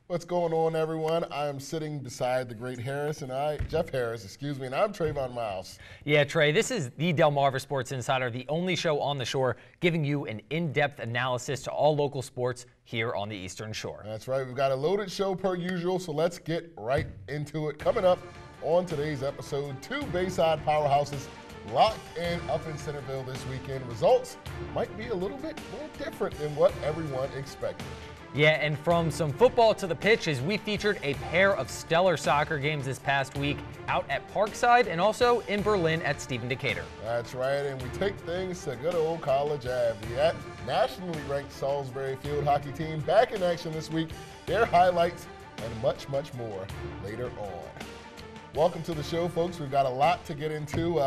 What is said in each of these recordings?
What's going on, everyone? I am sitting beside the great Jeff Harris, excuse me, and I'm Trayvon Miles. Yeah, Trey, this is the Delmarva Sports Insider, the only show on the shore giving you an in-depth analysis to all local sports here on the Eastern Shore. That's right. We've got a loaded show per usual, so let's get right into it. Coming up on today's episode, two Bayside powerhouses locked in up in Centerville this weekend. Results might be a little bit more different than what everyone expected. Yeah, and from some football to the pitches, we featured a pair of stellar soccer games this past week out at Parkside and also in Berlin at Stephen Decatur. That's right, and we take things to good old College Ave. The nationally ranked Salisbury field hockey team back in action this week. Their highlights and much, much more later on. Welcome to the show, folks. We've got a lot to get into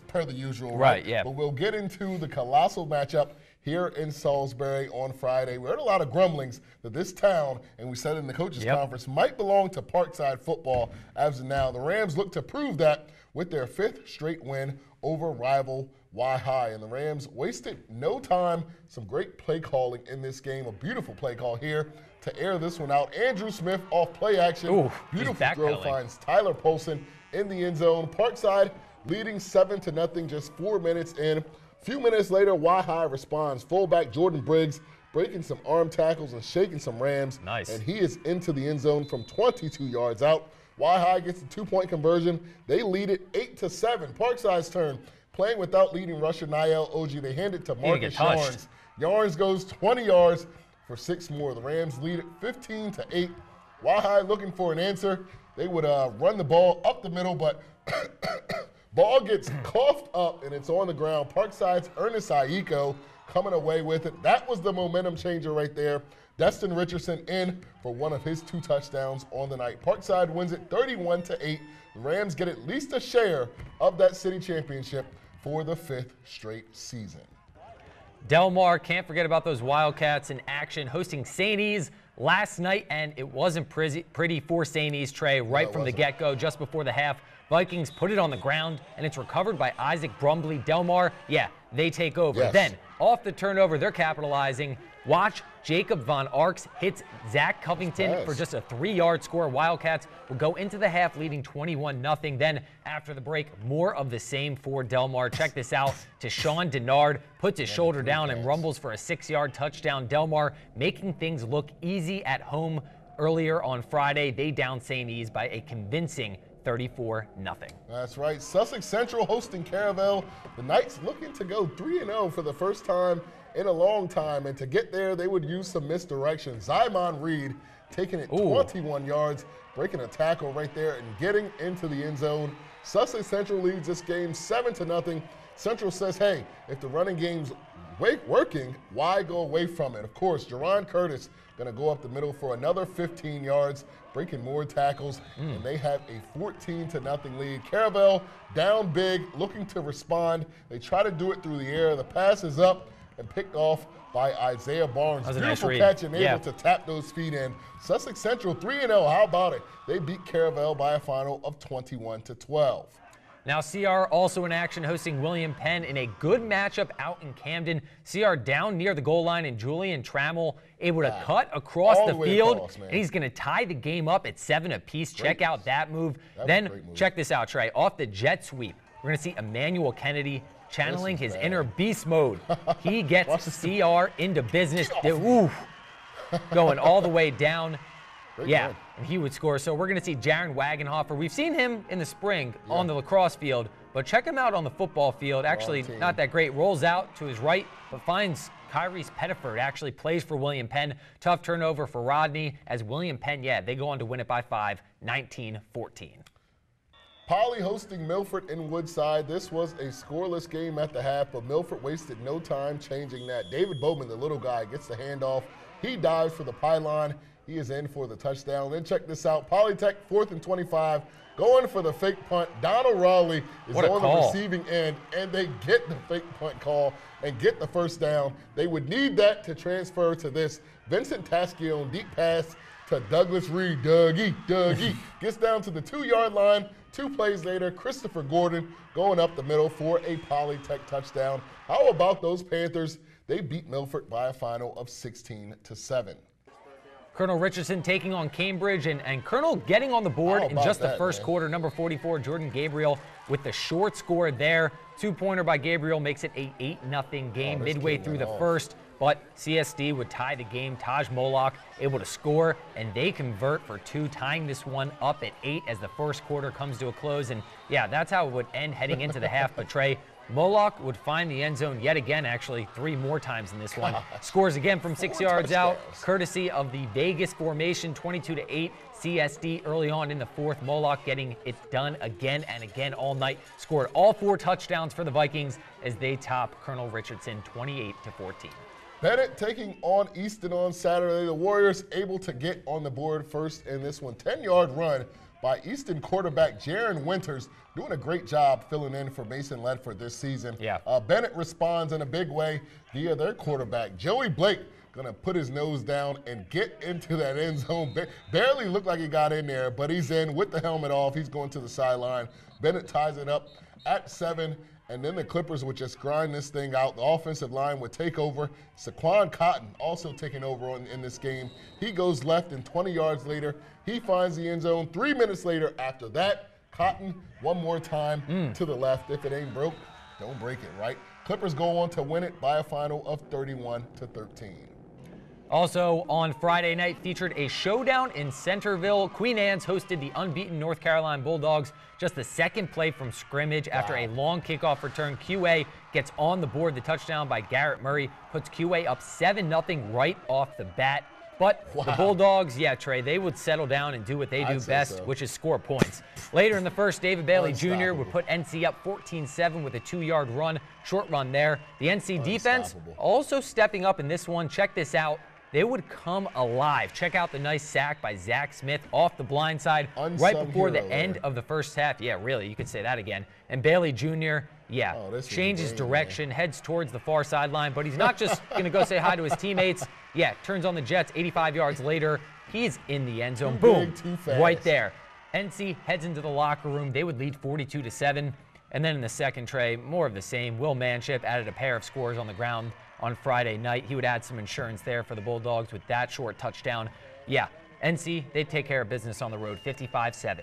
per the usual. Right, yeah. But we'll get into the colossal matchup here in Salisbury on Friday. We heard a lot of grumblings that this town, and we said in the coaches conference, might belong to Parkside football as of now. The Rams look to prove that with their fifth straight win over rival WHYH. And the Rams wasted no time. Some great play calling in this game. A beautiful play call here to air this one out. Andrew Smith off play action. Ooh, beautiful throw finds Tyler Polson in the end zone. Parkside leading 7-0 just 4 minutes in. A few minutes later, WHYH responds. Fullback Jordan Briggs breaking some arm tackles and shaking some Rams. Nice. And he is into the end zone from 22 yards out. WHYH gets a 2-point conversion. They lead it 8-7. Parkside's turn. Playing without leading rusher Niall Oji. They hand it to Marcus Yarns. Yarns goes 20 yards for 6 more. The Rams lead it 15-8. WHYH looking for an answer. They would run the ball up the middle, but ball gets coughed up, and it's on the ground. Parkside's Ernest Aiko coming away with it. That was the momentum changer right there. Destin Richardson in for one of his 2 touchdowns on the night. Parkside wins it 31-8. The Rams get at least a share of that city championship for the 5th straight season. Delmar, can't forget about those Wildcats in action, hosting St. E's last night, and it wasn't pretty for St. E's, Trey, right from the get-go, just before the half. Vikings put it on the ground, and it's recovered by Isaac Brumbley. Delmar, yeah, they take over. Yes. Then, off the turnover, they're capitalizing. Watch Jacob Von Arx hits Zach Covington for just a 3-yard score. Wildcats will go into the half leading 21-0. Then, after the break, more of the same for Delmar. Check this out. To Sean Denard, puts his shoulder down and rumbles for a 6-yard touchdown. Delmar making things look easy at home. Earlier on Friday, they downed St. E's by a convincing 34-0. That's right. Sussex Central hosting Caravel. The Knights looking to go 3-0 for the first time in a long time, and to get there, they would use some misdirection. Zymon Reed taking it 21 yards, breaking a tackle right there and getting into the end zone. Sussex Central leads this game 7-0. Central says, hey, if the running game's working, why go away from it? Of course, Jerron Curtis going to go up the middle for another 15 yards, breaking more tackles, and they have a 14-0 lead. Caravel down big, looking to respond. They try to do it through the air. The pass is up and picked off by Isaiah Barnes. Beautiful catch and able to tap those feet in. Sussex Central 3-0. How about it? They beat Caravel by a final of 21-12. Now, CR also in action, hosting William Penn in a good matchup out in Camden. CR down near the goal line, and Julian Trammell able to cut across the field, and he's going to tie the game up at 7 apiece. Check out that move. Then check this out, Trey. Off the jet sweep, we're going to see Emmanuel Kennedy channeling his inner beast mode. He gets CR into business. Going all the way down. And he would score. So we're going to see Jaron Wagenhofer. We've seen him in the spring on the lacrosse field, but check him out on the football field. Actually, not that great. Rolls out to his right, but finds Kyrese Pettiford. Actually plays for William Penn. Tough turnover for Rodney as William Penn, they go on to win it by 5, 19-14. Poly hosting Milford in Woodside. This was a scoreless game at the half, but Milford wasted no time changing that. David Bowman, the little guy, gets the handoff. He dives for the pylon. He is in for the touchdown. Then check this out. Polytech, 4th and 25, going for the fake punt. Donald Raleigh is on the receiving end, and they get the fake punt call and get the first down. They would need that to transfer to this. Vincent Taschione, deep pass to Douglas Reed. Dougie gets down to the 2-yard line. 2 plays later, Christopher Gordon going up the middle for a Polytech touchdown. How about those Panthers? They beat Milford by a final of 16-7. Colonel Richardson taking on Cambridge, and Colonel getting on the board in just the first quarter. Number 44, Jordan Gabriel, with the short score there. Two-pointer by Gabriel makes it a 8-0 game midway through the first. But CSD would tie the game. Taj Moloch able to score, and they convert for 2, tying this one up at 8 as the first quarter comes to a close. And yeah, that's how it would end heading into the half. But Trey, Moloch would find the end zone yet again, actually 3 more times in this one. Scores again from 6 yards out, courtesy of the Vegas formation, 22-8. CSD early on in the fourth. Moloch getting it done again and again all night. Scored all 4 touchdowns for the Vikings as they top Colonel Richardson 28-14. Bennett taking on Easton on Saturday. The Warriors able to get on the board first in this one. 10-yard run by Easton quarterback Jaron Winters, doing a great job filling in for Mason Ledford this season. Yeah. Bennett responds in a big way via their quarterback. Joey Blake going to put his nose down and get into that end zone. Barely looked like he got in there, but he's in with the helmet off. He's going to the sideline. Bennett ties it up at 7. And then the Clippers would just grind this thing out. The offensive line would take over. Saquon Cotton also taking over in this game. He goes left, and 20 yards later, he finds the end zone. 3 minutes later, after that, Cotton one more time to the left. If it ain't broke, don't break it, right? Clippers go on to win it by a final of 31-13. Also on Friday night, featured a showdown in Centerville. Queen Anne's hosted the unbeaten North Carolina Bulldogs. Just the second play from scrimmage after a long kickoff return. QA gets on the board. The touchdown by Garrett Murray puts QA up 7-0 right off the bat. But the Bulldogs, yeah, Trey, they would settle down and do what they do best, which is score points. Later in the first, David Bailey Jr. would put NC up 14-7 with a 2-yard run, short run there. The NC defense also stepping up in this one. Check this out. They would come alive. Check out the nice sack by Zach Smith off the blind side right before the end of the first half. Yeah, really, you could say that again. And Bailey Jr., yeah, changes direction, heads towards the far sideline, but he's not just going to go say hi to his teammates. Yeah, turns on the Jets 85 yards later. He's in the end zone. Boom, right there. NC heads into the locker room. They would lead 42-7. And then in the second, Trey, more of the same. Will Manship added a pair of scores on the ground on Friday night. He would add some insurance there for the Bulldogs with that short touchdown. Yeah, NC, they take care of business on the road, 55-7.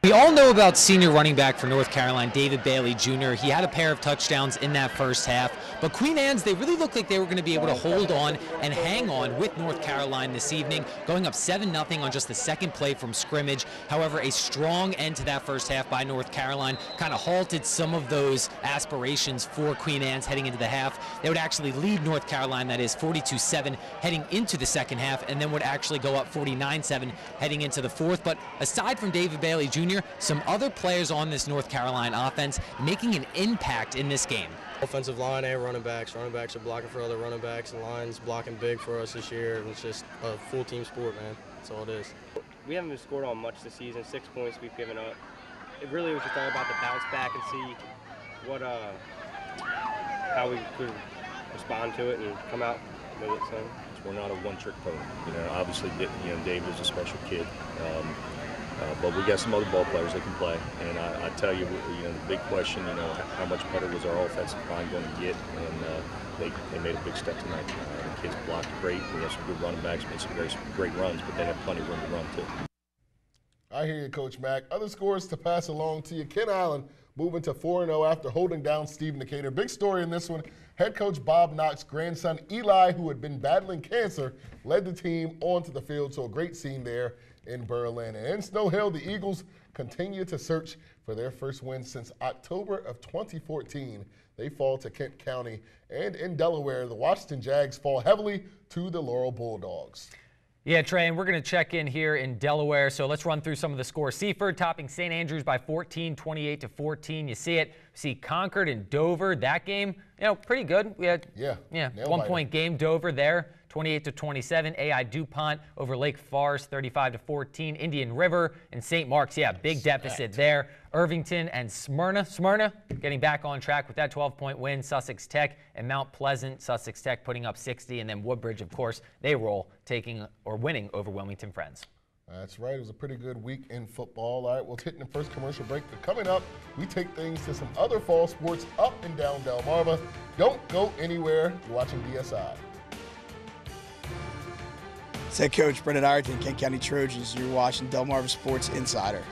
We all know about senior running back for North Carolina, David Bailey Jr. He had a pair of touchdowns in that first half, but Queen Anne's, they really looked like they were going to be able to hold on and hang on with North Carolina this evening, going up 7-0 on just the second play from scrimmage. However, a strong end to that first half by North Carolina kind of halted some of those aspirations for Queen Anne's heading into the half. They would actually lead North Carolina, that is 42-7, heading into the second half, and then would actually go up 49-7 heading into the fourth. But aside from David Bailey Jr., some other players on this North Carolina offense making an impact in this game. Offensive line and running backs. Running backs are blocking for other running backs, and lines blocking big for us this year. And it's just a full team sport, man. That's all it is. We haven't been scored on much this season. 6 points we've given up. It really was just all about the bounce back and see what how we could respond to it and come out with it. So we're not a one-trick pony. You know, obviously, David is a special kid. But we got some other ball players that can play, and I tell you, the big question, how much better was our offensive line going to get? And they made a big step tonight. The kids blocked great. We have some good running backs, made some great runs, but they have plenty of room to run too. I hear you, Coach Mack. Other scores to pass along to you. Ken Island moving to 4-0 after holding down Steve Decatur. Big story in this one. Head coach Bob Knox's grandson Eli, who had been battling cancer, led the team onto the field. So a great scene there in Berlin. And in Snow Hill, the Eagles continue to search for their first win since October of 2014. They fall to Kent County. And in Delaware, the Washington Jags fall heavily to the Laurel Bulldogs. Yeah, Trey, and we're going to check in here in Delaware. So let's run through some of the scores. Seaford topping St. Andrews by 14, 28-14. You see it. See Concord and Dover. That game, pretty good. We had 1-point game. Dover there, 28-27. AI DuPont over Lake Forest, 35-14. Indian River and St. Mark's, big deficit there. Irvington and Smyrna getting back on track with that 12-point win. Sussex Tech and Mount Pleasant. Sussex Tech putting up 60, and then Woodbridge, of course, they roll, taking or winning over Wilmington Friends. That's right. It was a pretty good week in football. All right, we'll hit in the first commercial break. But coming up, we take things to some other fall sports up and down Delmarva. Don't go anywhere. You're watching DSI. It's head coach Brendan Ireton, Kent County Trojans. You're watching Delmarva Sports Insider.